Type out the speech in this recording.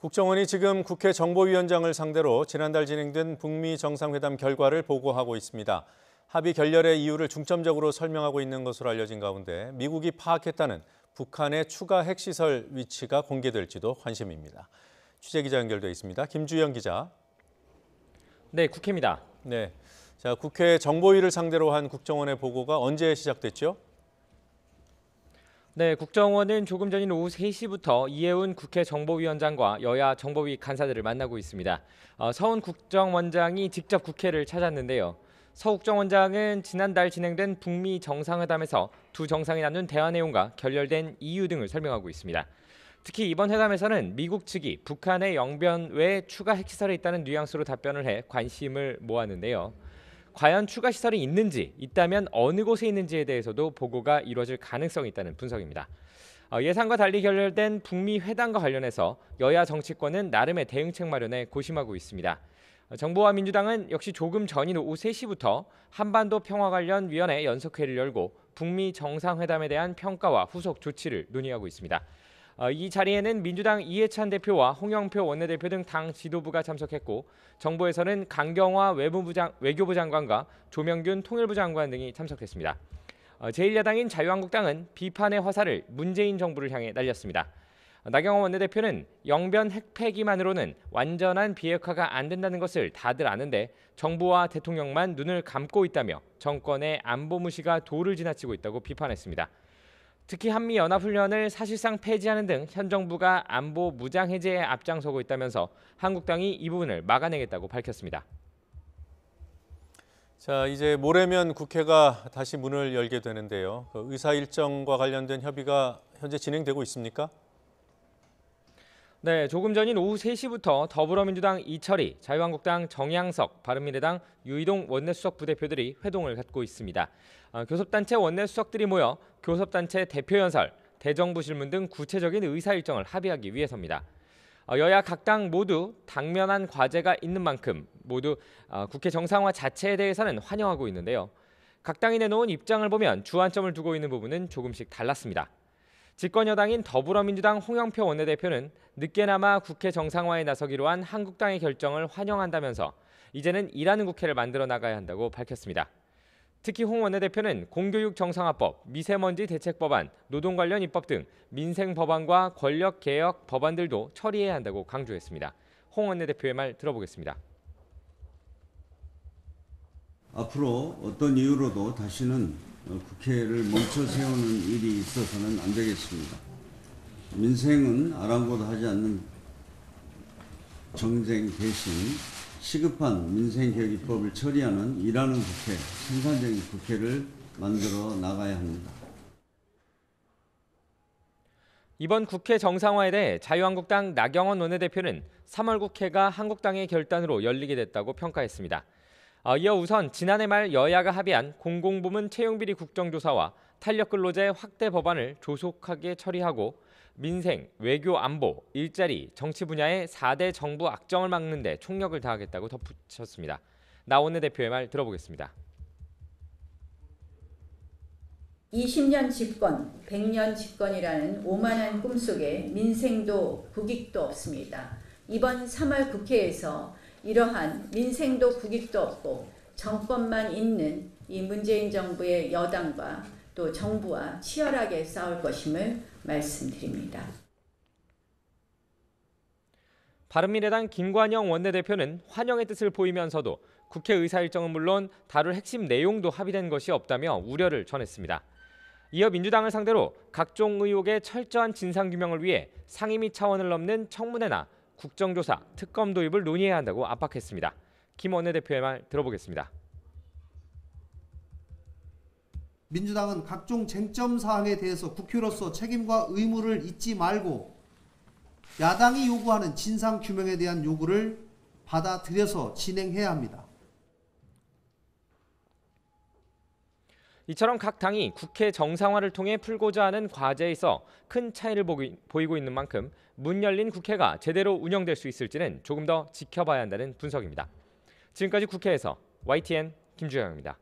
국정원이 지금 국회 정보위원장을 상대로 지난달 진행된 북미 정상회담 결과를 보고하고 있습니다. 합의 결렬의 이유를 중점적으로 설명하고 있는 것으로 알려진 가운데 미국이 파악했다는 북한의 추가 핵시설 위치가 공개될지도 관심입니다. 취재기자 연결돼 있습니다. 김주영 기자. 네, 국회입니다. 네, 자, 국회 정보위를 상대로 한 국정원의 보고가 언제 시작됐죠? 네, 국정원은 조금 전인 오후 3시부터 이해운 국회 정보위원장과 여야 정보위 간사들을 만나고 있습니다. 서훈 국정원장이 직접 국회를 찾았는데요. 서 국정원장은 지난달 진행된 북미 정상회담에서 두 정상이 나눈 대화 내용과 결렬된 이유 등을 설명하고 있습니다. 특히 이번 회담에서는 미국 측이 북한의 영변 외에 추가 핵시설이 있다는 뉘앙스로 답변을 해 관심을 모았는데요. 과연 추가 시설이 있는지, 있다면 어느 곳에 있는지에 대해서도 보고가 이루어질 가능성이 있다는 분석입니다. 예상과 달리 결렬된 북미 회담과 관련해서 여야 정치권은 나름의 대응책 마련에 고심하고 있습니다. 정부와 민주당은 역시 조금 전인 오후 3시부터 한반도 평화관련위원회 연석회를 열고 북미 정상회담에 대한 평가와 후속 조치를 논의하고 있습니다. 이 자리에는 민주당 이해찬 대표와 홍영표 원내대표 등 당 지도부가 참석했고 정부에서는 강경화 외교부 장관과 조명균 통일부 장관 등이 참석했습니다. 제1야당인 자유한국당은 비판의 화살을 문재인 정부를 향해 날렸습니다. 나경원 원내대표는 영변 핵폐기만으로는 완전한 비핵화가 안 된다는 것을 다들 아는데 정부와 대통령만 눈을 감고 있다며 정권의 안보 무시가 도를 지나치고 있다고 비판했습니다. 특히 한미연합훈련을 사실상 폐지하는 등 현 정부가 안보 무장 해제에 앞장서고 있다면서 한국당이 이 부분을 막아내겠다고 밝혔습니다. 자, 이제 모레면 국회가 다시 문을 열게 되는데요. 의사 일정과 관련된 협의가 현재 진행되고 있습니까? 네, 조금 전인 오후 3시부터 더불어민주당 이철희, 자유한국당 정양석, 바른미래당 유이동 원내수석 부대표들이 회동을 갖고 있습니다. 교섭단체 원내수석들이 모여 교섭단체 대표연설, 대정부 질문 등 구체적인 의사 일정을 합의하기 위해서입니다. 여야 각 당 모두 당면한 과제가 있는 만큼 모두 국회 정상화 자체에 대해서는 환영하고 있는데요. 각 당이 내놓은 입장을 보면 주안점을 두고 있는 부분은 조금씩 달랐습니다. 집권 여당인 더불어민주당 홍영표 원내대표는 늦게나마 국회 정상화에 나서기로 한 한국당의 결정을 환영한다면서 이제는 일하는 국회를 만들어 나가야 한다고 밝혔습니다. 특히 홍 원내대표는 공교육 정상화법, 미세먼지 대책법안, 노동 관련 입법 등 민생 법안과 권력개혁 법안들도 처리해야 한다고 강조했습니다. 홍 원내대표의 말 들어보겠습니다. 앞으로 어떤 이유로도 다시는 국회를 멈춰 세우는 일이 있어서는 안 되겠습니다. 민생은 아랑곳 하지 않는 정쟁 대신 시급한 민생개혁 입법을 처리하는 일하는 국회, 생산적인 국회를 만들어 나가야 합니다. 이번 국회 정상화에 대해 자유한국당 나경원 원내대표는 3월 국회가 한국당의 결단으로 열리게 됐다고 평가했습니다. 이어 우선 지난해 말 여야가 합의한 공공부문 채용비리 국정조사와 탄력근로제 확대 법안을 조속하게 처리하고 민생, 외교, 안보, 일자리, 정치 분야의 4대 정부 악정을 막는 데 총력을 다하겠다고 덧붙였습니다. 나 원내대표의 말 들어보겠습니다. 20년 집권, 100년 집권이라는 오만한 꿈속에 민생도 국익도 없습니다. 이번 3월 국회에서 이러한 민생도 국익도 없고 정권만 있는 이 문재인 정부의 여당과 또 정부와 치열하게 싸울 것임을 말씀드립니다. 바른미래당 김관영 원내대표는 환영의 뜻을 보이면서도 국회 의사 일정은 물론 다룰 핵심 내용도 합의된 것이 없다며 우려를 전했습니다. 이어 민주당을 상대로 각종 의혹의 철저한 진상규명을 위해 상임위 차원을 넘는 청문회나 국정조사, 특검 도입을 논의해야 한다고 압박했습니다. 김 원내대표의 말 들어보겠습니다. 민주당은 각종 쟁점 사항에 대해서 국회로서 책임과 의무를 잊지 말고 야당이 요구하는 진상 규명에 대한 요구를 받아들여서 진행해야 합니다. 이처럼 각 당이 국회 정상화를 통해 풀고자 하는 과제에 있어 큰 차이를 보이고 있는 만큼 문 열린 국회가 제대로 운영될 수 있을지는 조금 더 지켜봐야 한다는 분석입니다. 지금까지 국회에서 YTN 김주영입니다.